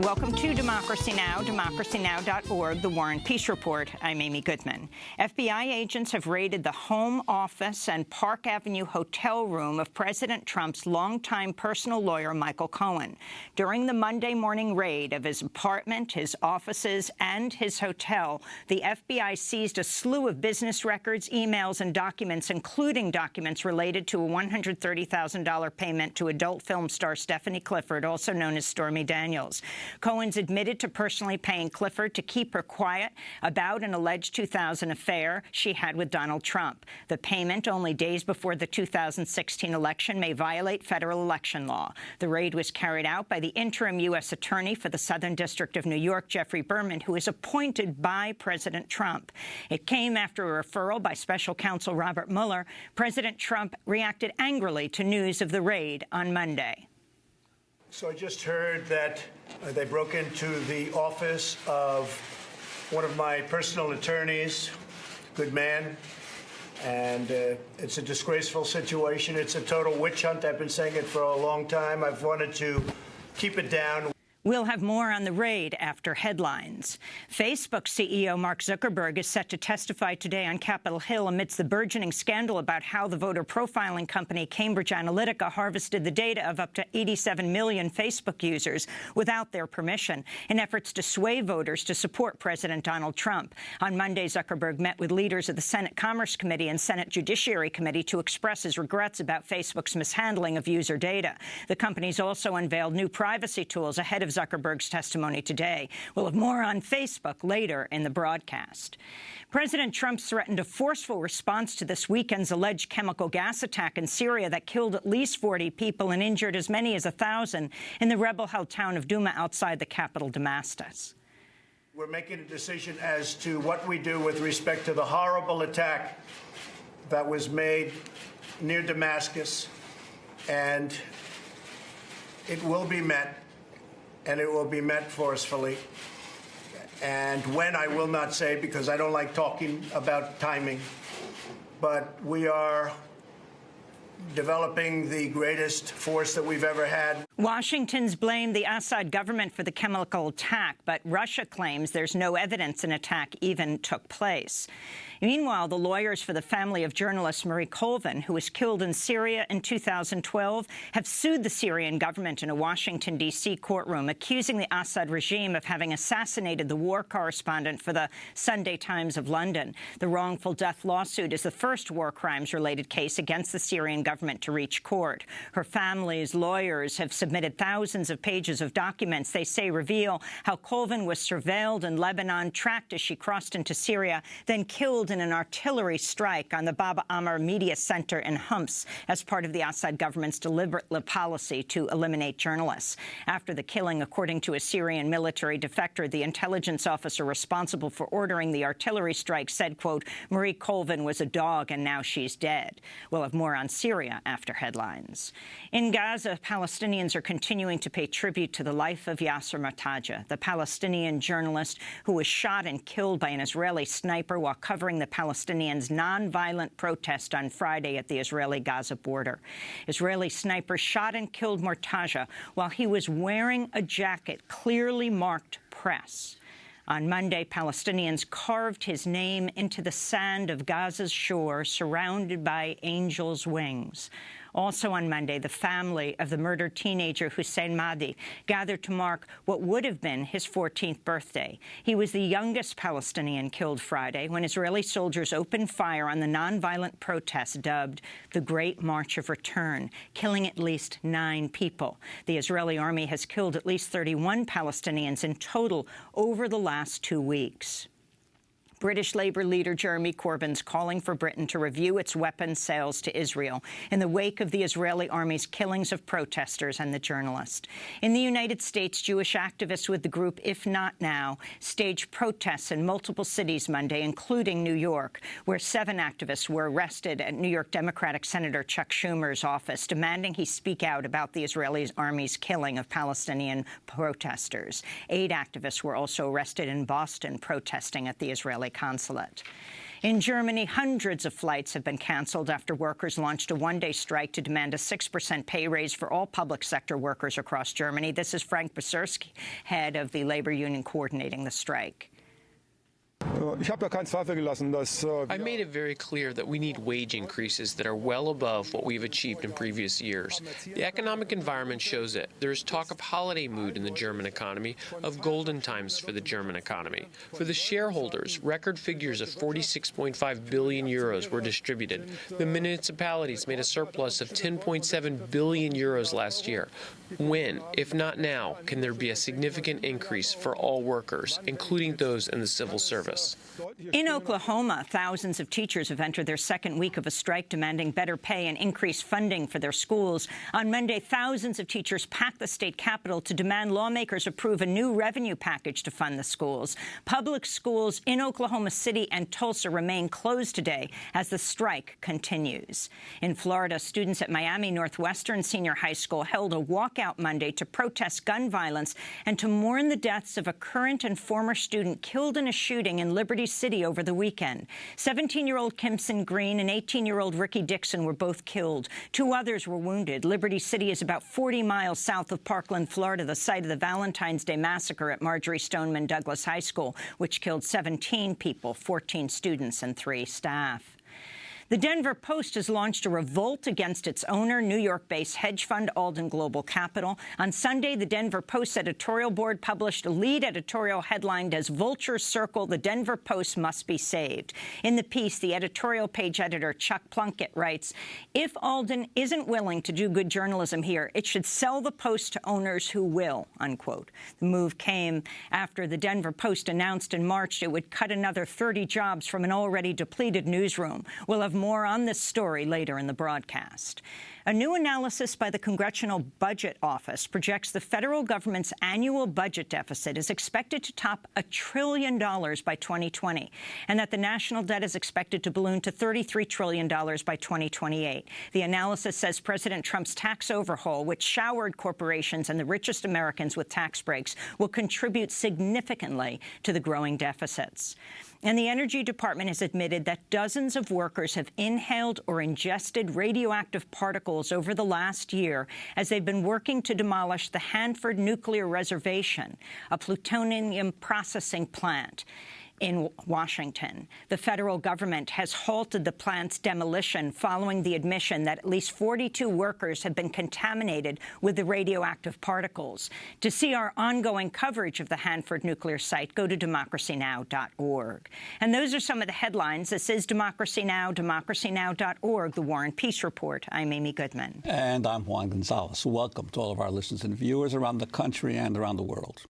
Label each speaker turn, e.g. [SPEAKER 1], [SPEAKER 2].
[SPEAKER 1] Welcome to Democracy Now!, democracynow.org, The War and Peace Report. I'm Amy Goodman. FBI agents have raided the home, office, and Park Avenue hotel room of President Trump's longtime personal lawyer, Michael Cohen. During the Monday morning raid of his apartment, his offices, and his hotel, the FBI seized a slew of business records, emails, and documents, including documents related to a $130,000 payment to adult film star Stephanie Clifford, also known as Stormy Daniels. Cohen's admitted to personally paying Clifford to keep her quiet about an alleged 2000 affair she had with Donald Trump. The payment, only days before the 2016 election, may violate federal election law. The raid was carried out by the interim U.S. Attorney for the Southern District of New York, Jeffrey Berman, who is appointed by President Trump. It came after a referral by special counsel Robert Mueller. President Trump reacted angrily to news of the raid on Monday.
[SPEAKER 2] So I just heard that they broke into the office of one of my personal attorneys, good man, and it's a disgraceful situation. It's a total witch hunt. I've been saying it for a long time. I've wanted to keep it down.
[SPEAKER 1] We'll have more on the raid after headlines. Facebook CEO Mark Zuckerberg is set to testify today on Capitol Hill amidst the burgeoning scandal about how the voter profiling company Cambridge Analytica harvested the data of up to 87 million Facebook users without their permission in efforts to sway voters to support President Donald Trump. On Monday, Zuckerberg met with leaders of the Senate Commerce Committee and Senate Judiciary Committee to express his regrets about Facebook's mishandling of user data. The company's also unveiled new privacy tools ahead of Zuckerberg's testimony today. We'll have more on Facebook later in the broadcast. President Trump threatened a forceful response to this weekend's alleged chemical gas attack in Syria that killed at least 40 people and injured as many as 1,000 in the rebel-held town of Douma outside the capital, Damascus.
[SPEAKER 2] We're making a decision as to what we do with respect to the horrible attack that was made near Damascus, and it will be met. And it will be met forcefully. And when, I will not say, because I don't like talking about timing. But we are developing the greatest force that we've ever had.
[SPEAKER 1] Washington's blamed the Assad government for the chemical attack, but Russia claims there's no evidence an attack even took place. Meanwhile, the lawyers for the family of journalist Marie Colvin, who was killed in Syria in 2012, have sued the Syrian government in a Washington, D.C. courtroom, accusing the Assad regime of having assassinated the war correspondent for the Sunday Times of London. The wrongful death lawsuit is the first war crimes-related case against the Syrian government to reach court. Her family's lawyers have submitted thousands of pages of documents they say reveal how Colvin was surveilled in Lebanon, tracked as she crossed into Syria, then killed in an artillery strike on the Baba Ammar Media Center in Homs as part of the Assad government's deliberate policy to eliminate journalists. After the killing, according to a Syrian military defector, the intelligence officer responsible for ordering the artillery strike said, quote, Marie Colvin was a dog and now she's dead. We'll have more on Syria after headlines. In Gaza, Palestinians are continuing to pay tribute to the life of Yasser Mortaja, the Palestinian journalist who was shot and killed by an Israeli sniper while covering the Palestinians' nonviolent protest on Friday at the Israeli-Gaza border. Israeli snipers shot and killed Mortaja while he was wearing a jacket clearly marked press. On Monday, Palestinians carved his name into the sand of Gaza's shore, surrounded by angels' wings. Also on Monday, the family of the murdered teenager Hussein Mahdi gathered to mark what would have been his 14th birthday. He was the youngest Palestinian killed Friday when Israeli soldiers opened fire on the nonviolent protest dubbed the Great March of Return, killing at least 9 people. The Israeli army has killed at least 31 Palestinians in total over the last 2 weeks. British Labour leader Jeremy Corbyn's calling for Britain to review its weapons sales to Israel in the wake of the Israeli army's killings of protesters and the journalist. In the United States, Jewish activists with the group If Not Now staged protests in multiple cities Monday, including New York, where 7 activists were arrested at New York Democratic Senator Chuck Schumer's office, demanding he speak out about the Israeli army's killing of Palestinian protesters. 8 activists were also arrested in Boston protesting at the Israeli consulate. In Germany, hundreds of flights have been canceled after workers launched a one-day strike to demand a 6% pay raise for all public sector workers across Germany. This is Frank Besersky, head of the labor union coordinating the strike.
[SPEAKER 3] I made it very clear that we need wage increases that are well above what we've achieved in previous years. The economic environment shows it. There is talk of holiday mood in the German economy, of golden times for the German economy. For the shareholders, record figures of 46.5 billion euros were distributed. The municipalities made a surplus of 10.7 billion euros last year. When, if not now, can there be a significant increase for all workers, including those in the civil service?
[SPEAKER 1] In Oklahoma, thousands of teachers have entered their second week of a strike demanding better pay and increased funding for their schools. On Monday, thousands of teachers packed the state capitol to demand lawmakers approve a new revenue package to fund the schools. Public schools in Oklahoma City and Tulsa remain closed today as the strike continues. In Florida, students at Miami Northwestern Senior High School held a walkout Monday to protest gun violence and to mourn the deaths of a current and former student killed in a shooting in Liberty City over the weekend. 17-year-old Kimson Green and 18-year-old Ricky Dixon were both killed. 2 others were wounded. Liberty City is about 40 miles south of Parkland, Florida, the site of the Valentine's Day massacre at Marjory Stoneman Douglas High School, which killed 17 people, 14 students and 3 staff. The Denver Post has launched a revolt against its owner, New York-based hedge fund Alden Global Capital. On Sunday, the Denver Post's editorial board published a lead editorial headlined as "Vultures Circle, the Denver Post Must Be Saved." In the piece, the editorial page editor, Chuck Plunkett, writes, "If Alden isn't willing to do good journalism here, it should sell the Post to owners who will," unquote. The move came after the Denver Post announced in March it would cut another 30 jobs from an already depleted newsroom. We'll have more on this story later in the broadcast. A new analysis by the Congressional Budget Office projects the federal government's annual budget deficit is expected to top $1 trillion by 2020, and that the national debt is expected to balloon to $33 trillion by 2028. The analysis says President Trump's tax overhaul, which showered corporations and the richest Americans with tax breaks, will contribute significantly to the growing deficits. And the Energy Department has admitted that dozens of workers have inhaled or ingested radioactive particles over the last year as they've been working to demolish the Hanford Nuclear Reservation, a plutonium processing plant in Washington. The federal government has halted the plant's demolition following the admission that at least 42 workers have been contaminated with the radioactive particles. To see our ongoing coverage of the Hanford nuclear site, go to democracynow.org. And those are some of the headlines. This is Democracy Now!, democracynow.org, The War and Peace Report. I'm Amy Goodman.
[SPEAKER 4] And I'm Juan Gonzalez. Welcome to all of our listeners and viewers around the country and around the world.